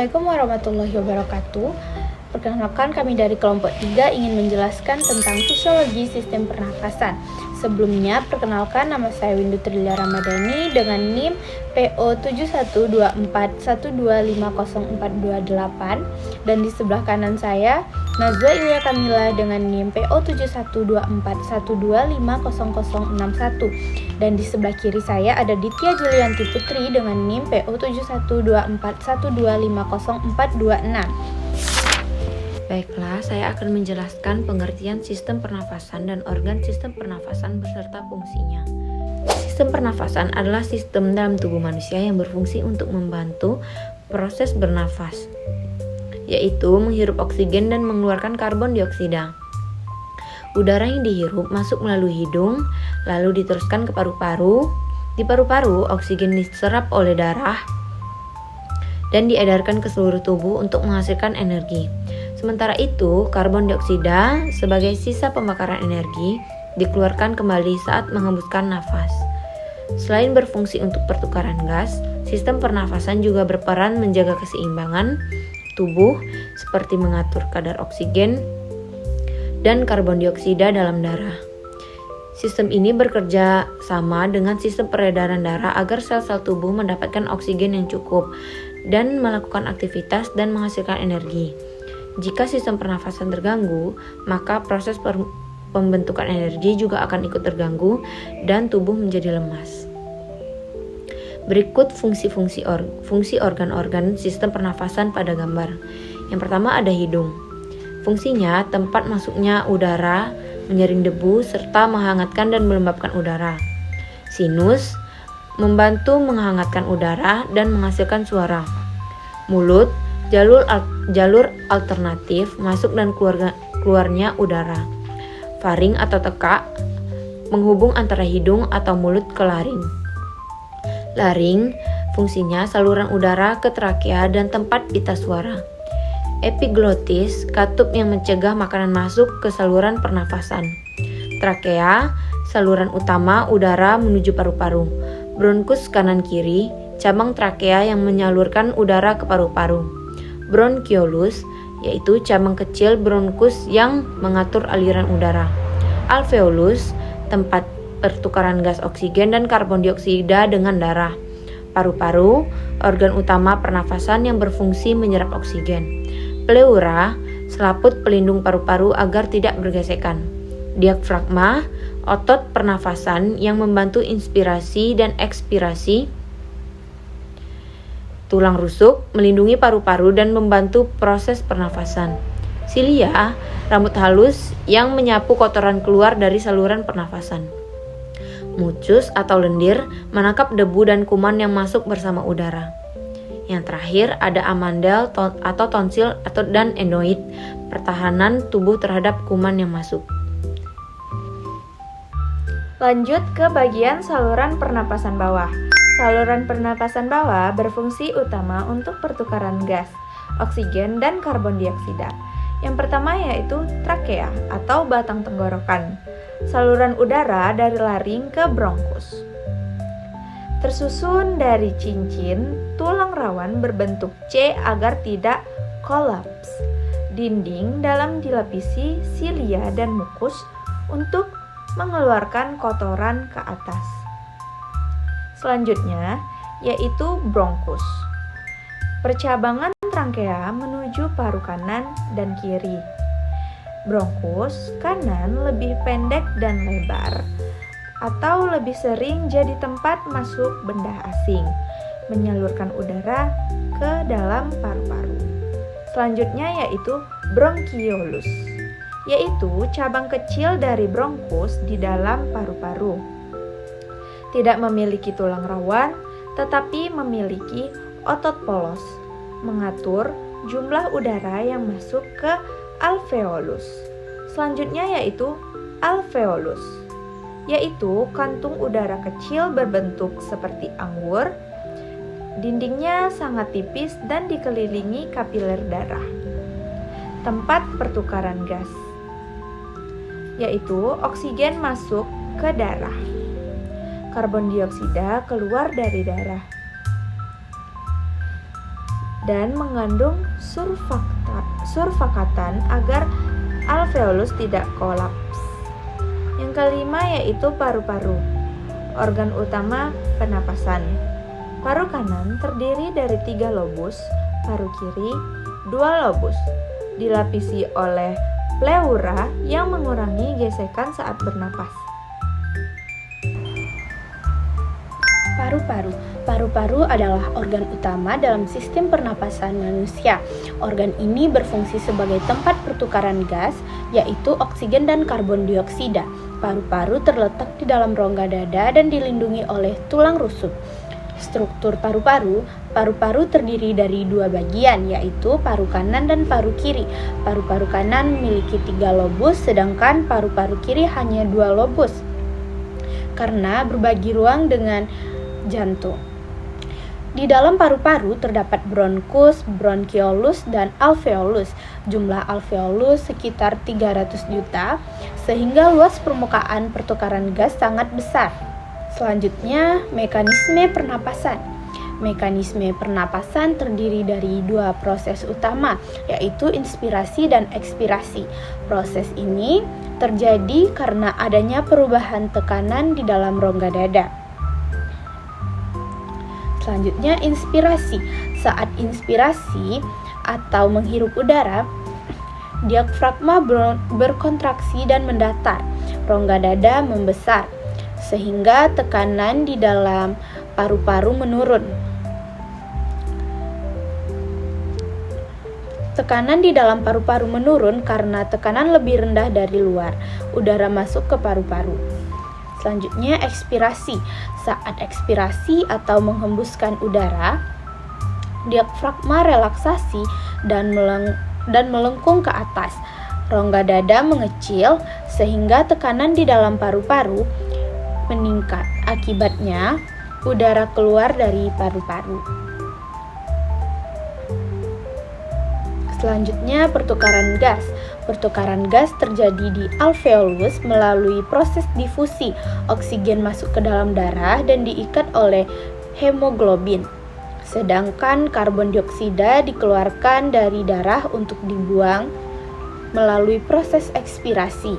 Assalamualaikum warahmatullahi wabarakatuh. Perkenalkan, kami dari kelompok 3 ingin menjelaskan tentang fisiologi sistem pernafasan. Sebelumnya, perkenalkan, nama saya Windu Trilya Ramadhani dengan NIM PO 7124125048, dan di sebelah kanan saya Nazwa Ilya Kamila dengan NIM PO 712412506061, dan di sebelah kiri saya ada Ditya Julianti Putri dengan NIM PO 7124125046. Baiklah, saya akan menjelaskan pengertian sistem pernafasan dan organ sistem pernafasan beserta fungsinya. Sistem pernafasan adalah sistem dalam tubuh manusia yang berfungsi untuk membantu proses bernafas, yaitu menghirup oksigen dan mengeluarkan karbon dioksida. Udara yang dihirup masuk melalui hidung, lalu diteruskan ke paru-paru. Di paru-paru, oksigen diserap oleh darah dan diedarkan ke seluruh tubuh untuk menghasilkan energi. Sementara itu, karbon dioksida sebagai sisa pembakaran energi dikeluarkan kembali saat menghembuskan nafas. Selain berfungsi untuk pertukaran gas, sistem pernafasan juga berperan menjaga keseimbangan tubuh seperti mengatur kadar oksigen dan karbon dioksida dalam darah. Sistem ini bekerja sama dengan sistem peredaran darah agar sel-sel tubuh mendapatkan oksigen yang cukup dan melakukan aktivitas dan menghasilkan energi. Jika sistem pernafasan terganggu, maka proses pembentukan energi juga akan ikut terganggu dan tubuh menjadi lemas. Berikut fungsi organ-organ sistem pernafasan pada gambar. Yang pertama ada hidung. Fungsinya tempat masuknya udara, menyaring debu, serta menghangatkan dan melembabkan udara. Sinus membantu menghangatkan udara dan menghasilkan suara. Mulut, jalur alternatif masuk dan keluarnya udara. Faring atau tekak menghubung antara hidung atau mulut ke laring. Laring fungsinya saluran udara ke trakea dan tempat pita suara. Epiglotis katup yang mencegah makanan masuk ke saluran pernafasan. Trakea saluran utama udara menuju paru-paru. Bronkus kanan kiri cabang trakea yang menyalurkan udara ke paru-paru. Bronkiolus yaitu cabang kecil bronkus yang mengatur aliran udara. Alveolus tempat pertukaran gas oksigen dan karbon dioksida dengan darah. Paru-paru organ utama pernafasan yang berfungsi menyerap oksigen. Pleura selaput pelindung paru-paru agar tidak bergesekan. Diafragma otot pernafasan yang membantu inspirasi dan ekspirasi. Tulang rusuk melindungi paru-paru dan membantu proses pernafasan. Silia, rambut halus yang menyapu kotoran keluar dari saluran pernafasan. Mucus atau lendir menangkap debu dan kuman yang masuk bersama udara. Yang terakhir ada amandel atau tonsil dan enoid, pertahanan tubuh terhadap kuman yang masuk. Lanjut ke bagian saluran pernapasan bawah. Saluran pernapasan bawah berfungsi utama untuk pertukaran gas, oksigen, dan karbon dioksida. Yang pertama yaitu trakea atau batang tenggorokan, saluran udara dari laring ke bronkus. Tersusun dari cincin tulang rawan berbentuk C agar tidak kolaps. Dinding dalam dilapisi silia dan mukus untuk mengeluarkan kotoran ke atas. Selanjutnya yaitu bronkus. Percabangan trakea menuju paru kanan dan kiri. Bronkus kanan lebih pendek dan lebar, atau lebih sering jadi tempat masuk benda asing, menyalurkan udara ke dalam paru-paru. Selanjutnya yaitu bronkiolus, yaitu cabang kecil dari bronkus di dalam paru-paru. Tidak memiliki tulang rawan, tetapi memiliki otot polos, mengatur jumlah udara yang masuk ke alveolus. Selanjutnya yaitu alveolus, yaitu kantung udara kecil berbentuk seperti anggur. Dindingnya sangat tipis dan dikelilingi kapiler darah. Tempat pertukaran gas, yaitu oksigen masuk ke darah. Karbon dioksida keluar dari darah. dan mengandung surfaktan agar alveolus tidak kolaps. Yang kelima yaitu paru-paru, organ utama pernapasan. Paru kanan terdiri dari 3 lobus, paru kiri 2 lobus, dilapisi oleh pleura yang mengurangi gesekan saat bernapas. Paru-paru. Paru-paru adalah organ utama dalam sistem pernapasan manusia. Organ ini berfungsi sebagai tempat pertukaran gas, yaitu oksigen dan karbon dioksida. Paru-paru terletak di dalam rongga dada dan dilindungi oleh tulang rusuk. Struktur paru-paru terdiri dari 2 bagian, yaitu paru kanan dan paru kiri. Paru-paru kanan memiliki 3 lobus, sedangkan paru-paru kiri hanya 2 lobus, karena berbagi ruang dengan jantung. Di dalam paru-paru terdapat bronkus, bronkiolus, dan alveolus. Jumlah alveolus sekitar 300 juta, sehingga luas permukaan pertukaran gas sangat besar. Selanjutnya, mekanisme pernapasan. Mekanisme pernapasan terdiri dari 2 proses utama, yaitu inspirasi dan ekspirasi. Proses ini terjadi karena adanya perubahan tekanan di dalam rongga dada. Selanjutnya, inspirasi. Saat inspirasi atau menghirup udara, diafragma berkontraksi dan mendatar. Rongga dada membesar, sehingga tekanan di dalam paru-paru menurun. Tekanan di dalam paru-paru menurun karena tekanan lebih rendah dari luar. Udara masuk ke paru-paru. Selanjutnya, ekspirasi. Saat ekspirasi atau menghembuskan udara, diafragma relaksasi dan melengkung ke atas. Rongga dada mengecil sehingga tekanan di dalam paru-paru meningkat. Akibatnya, udara keluar dari paru-paru. Selanjutnya, pertukaran gas. Pertukaran gas terjadi di alveolus melalui proses difusi. Oksigen masuk ke dalam darah dan diikat oleh hemoglobin. Sedangkan karbon dioksida dikeluarkan dari darah untuk dibuang melalui proses ekspirasi.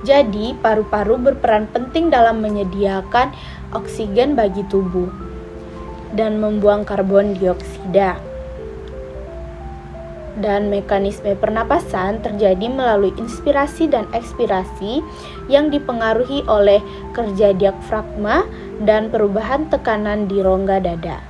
Jadi, paru-paru berperan penting dalam menyediakan oksigen bagi tubuh dan membuang karbon dioksida. Dan mekanisme pernapasan terjadi melalui inspirasi dan ekspirasi yang dipengaruhi oleh kerja diafragma dan perubahan tekanan di rongga dada.